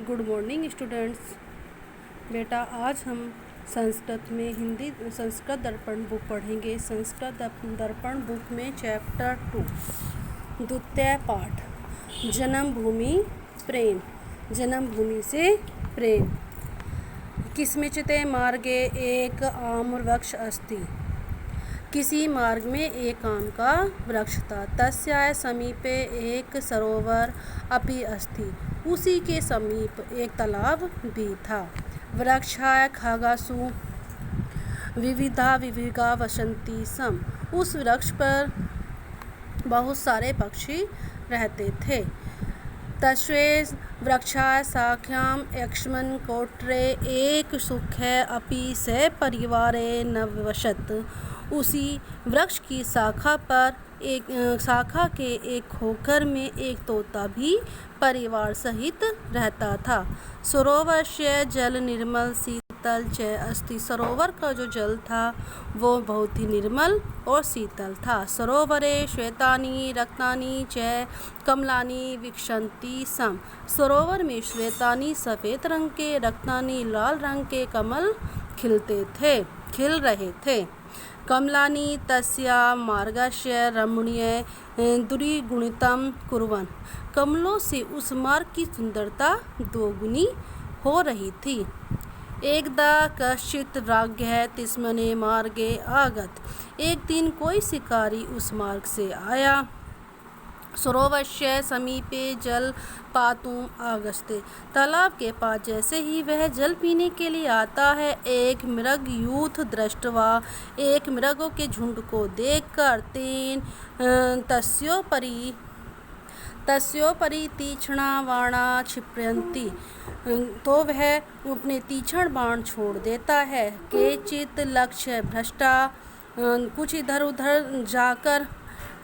Good morning students. बेटा आज हम संस्कृत में हिंदी संस्कृत दर्पण बुक पढ़ेंगे। संस्कृत दर्पण बुक में चैप्टर 2 द्वितीय पाठ जन्मभूमि प्रेम। जन्मभूमि से प्रेम। किस्मिंश्चित् मार्गे एक आम वृक्ष अस्ति। किसी मार्ग में एक आम का वृक्ष था। तस्याः समीपे एक सरोवर अपि अस्ति। उसी के समीप एक तालाब भी था। वृक्षाः खगासु विविधा वसन्ति स्म। उस वृक्ष पर बहुत सारे पक्षी रहते थे। तस्यै वृक्षाः शाखायां एकस्मिन् कोटरे एक सुखः अपि सपरिवारेण निवसत्। उसी वृक्ष की शाखा के एक खोखर में एक तोता भी परिवार सहित रहता था। सरोवरस्य जल निर्मल शीतल च अस्ति। सरोवर का जो जल था वो बहुत ही निर्मल और शीतल था। सरोवरे श्वेतानि रत्नानि च कमलानि विकसन्ति स्म। सरोवर में श्वेतानि सफ़ेद रंग के, रत्नानि लाल रंग के कमल खिल रहे थे। कमलानि तस्या मार्गस्य रमणीय द्विगुणितं कुर्वन्। कमलों से उस मार्ग की सुंदरता दोगुनी हो रही थी। एकदा कश्चित् व्याघ्रः तस्मिन् मार्गे आगत। एक दिन कोई शिकारी उस मार्ग से आया। सरोवरस्य समीपे जल पातुम् आगस्ते। तालाब के पास जैसे ही वह जल पीने के लिए आता है, एक मृगयूथ दृष्ट्वा, एक मृगों के झुंड को देखकर, तेन तस्योपरि तीक्ष्णा बाणा क्षिप्रयन्ति। तो वह अपने तीक्ष्ण बाण छोड़ देता है। केचित् लक्ष्य भ्रष्टा, कुछ इधर उधर जाकर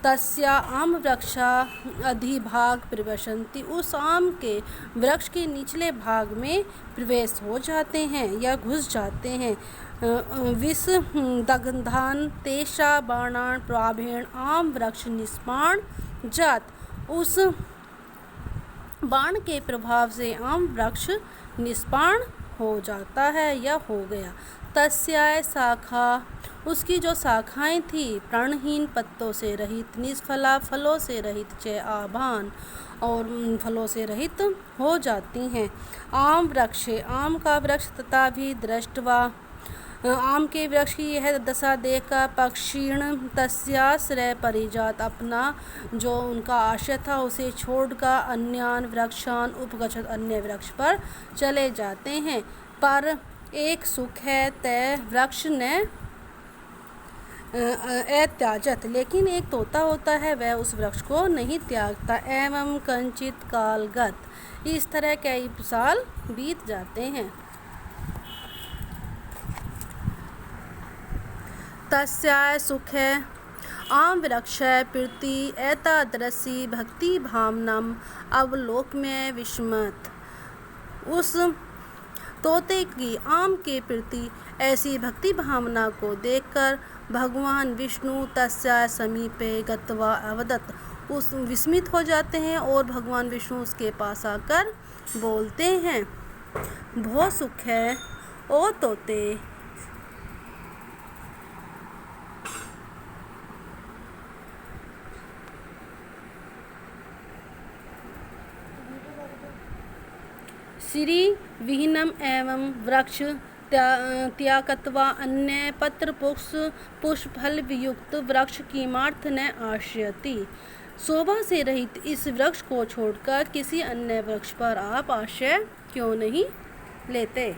तस्या आम वृक्षा अधिभाग प्रविशन्ति। उस आम के वृक्ष के निचले भाग में प्रवेश हो जाते हैं या घुस जाते हैं। विषदग्धान् तेषां बाणान् प्रभावेण आम वृक्ष निष्पाण जात। उस बाण के प्रभाव से आम वृक्ष निष्पाण हो जाता है या हो गया। तस्याः शाखा, उसकी जो शाखाएं थी, प्राणहीन पत्तों से रहित, निष्फला फलों से रहित, च आभान और फलों से रहित हो जाती हैं। आम वृक्ष, आम का वृक्ष तथा भी दृष्ट्वा, आम के वृक्ष की यह दशा देखकर पक्षिण तस्याश्रय परिजात, अपना जो उनका आश्रय था उसे छोड़कर अन्यान वृक्षान उपगच्छत, अन्य वृक्ष पर चले जाते हैं। पर एक सुख है, तय वृक्ष ने त्याजत। लेकिन एक तोता होता है, वह उस वृक्ष को नहीं त्यागता। एवं कंचित कालगत, इस तरह कई साल बीत जाते हैं। तस्याः सुखे आम वृक्ष प्रति एतादृशी भक्ति भावनम अवलोक्य विस्मत। उस तोते की आम के प्रति ऐसी भक्ति भावना को देखकर भगवान विष्णु तस्या समीपे गत्वा अवदत्। उस विस्मित हो जाते हैं और भगवान विष्णु उसके पास आकर बोलते हैं, भो सुख है ओ तोते। श्री विहीनम एवं वृक्ष त्यागत्वा अन्य पत्र पुष्प फल वियुक्त वृक्ष किमर्थ न आश्रयति। शोभा से रहित इस वृक्ष को छोड़कर किसी अन्य वृक्ष पर आप आश्रय क्यों नहीं लेते।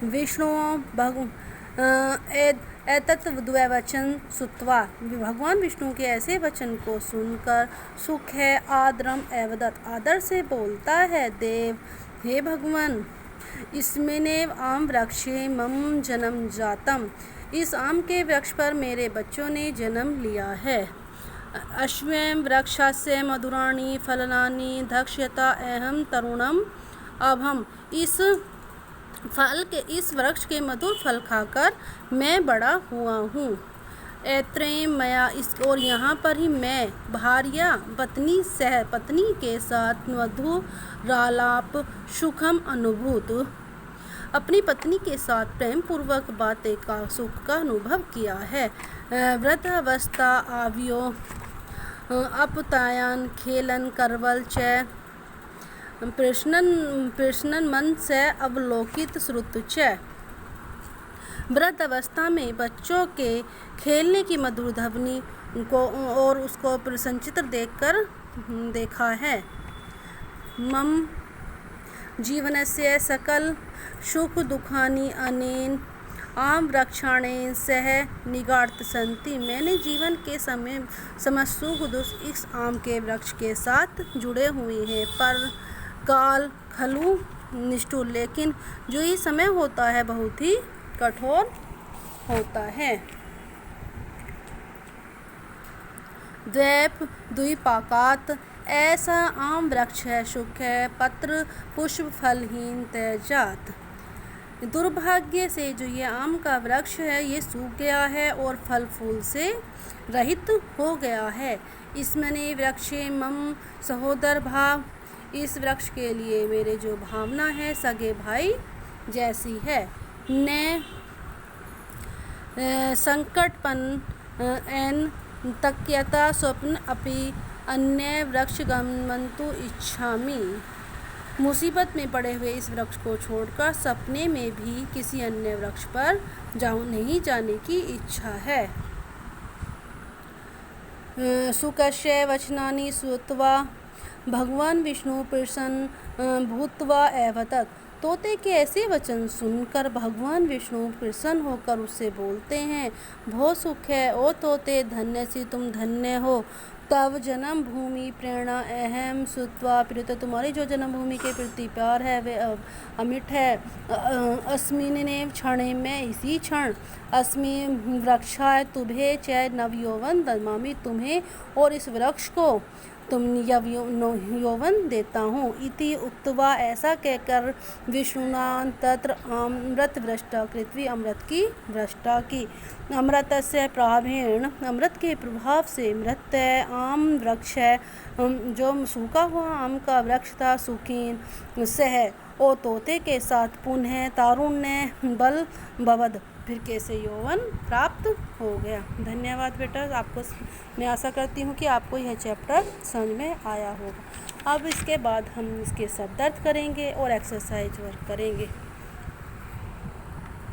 विष्णु एतद्वचन श्रुत्वा, भगवान विष्णु के ऐसे वचन को सुनकर सुख है आदरम एवदत्, आदर से बोलता है, देव हे भगवान, इसमें आम वृक्षे मम जन्म जातम। इस आम के वृक्ष पर मेरे बच्चों ने जन्म लिया है। अश्वं वृक्षस्य मधुराणि फलानि भक्ष्यता अहम तरुणम अभम। इस वृक्ष के मधुर फल खाकर मैं बड़ा हुआ हूँ। ऐत्रेय मया इस और यहाँ पर ही मैं भार्या पत्नी सह पत्नी के साथ मधुरालाप सुखम अनुभूत अपनी पत्नी के साथ प्रेम पूर्वक बातें का सुख का अनुभव किया है। वृद्धावस्था आव्यो अपतायन खेलन करवल च प्रश्नन मन से अवलोकित श्रुत च वृद्ध अवस्था में बच्चों के खेलने की मधुर ध्वनि को और उसको संचित्र देखकर देखा है। मम जीवनस्य सकल सुख दुखानि अनेन आम वृक्षाणेन सह निगार्त संति मैंने जीवन के समय समस्त सुख दुख इस आम के वृक्ष के साथ जुड़े हुए हैं। पर काल खलु निष्ठुर लेकिन जो ये समय होता है बहुत ही कठोर होता है। द्वैप द्विपाकात ऐसा आम वृक्ष है सुख है पत्र पुष्प फलहीन तेजात दुर्भाग्य से जो ये आम का वृक्ष है ये सूख गया है और फल फूल से रहित हो गया है। इसमें वृक्षे मम सहोदर भाव इस वृक्ष के लिए मेरे जो भावना है सगे भाई जैसी है। ने संकटपन एन तक्यता स्वप्न अपि अन्य वृक्ष गमंतु इच्छामि मुसीबत में पड़े हुए इस वृक्ष को छोड़कर सपने में भी किसी अन्य वृक्ष पर नहीं जाने की इच्छा है। सुकस्य वचनानि श्रुत्वा भगवान विष्णु प्रसन्न भूत्वा एवतत तोते के ऐसे वचन सुनकर भगवान विष्णु प्रसन्न होकर उससे बोलते हैं बहुत सुख है ओ तोते धन्य सी तुम धन्य हो तब जन्म भूमि प्रेरणा अहम सुत्वा प्रीत तुम्हारी जो जन्म भूमि के प्रति प्यार है वे अमिट है। अस्मिने क्षणे में इसी क्षण अस्मि वृक्षाय तुभे चय नवयौवन दमामि तुम्हें और इस वृक्ष को तुम यौवन देता हूँ। इति उक्त्वा ऐसा कहकर विष्णुना तत्र अमृत वृष्टा पृथ्वी अमृत की वृष्टा की अमृतस्य प्रभावेण अमृत के प्रभाव से मृत आम वृक्ष है जो सूखा हुआ आम का वृक्ष था सुखीन सह ओ तोते के साथ पुनः तारुण्य बल भवद फिर कैसे यौवन प्राप्त हो गया। धन्यवाद बेटा। आपको मैं आशा करती हूँ कि आपको यह चैप्टर समझ में आया होगा। अब इसके बाद हम इसके शब्दार्थ करेंगे और एक्सरसाइज वर्क करेंगे।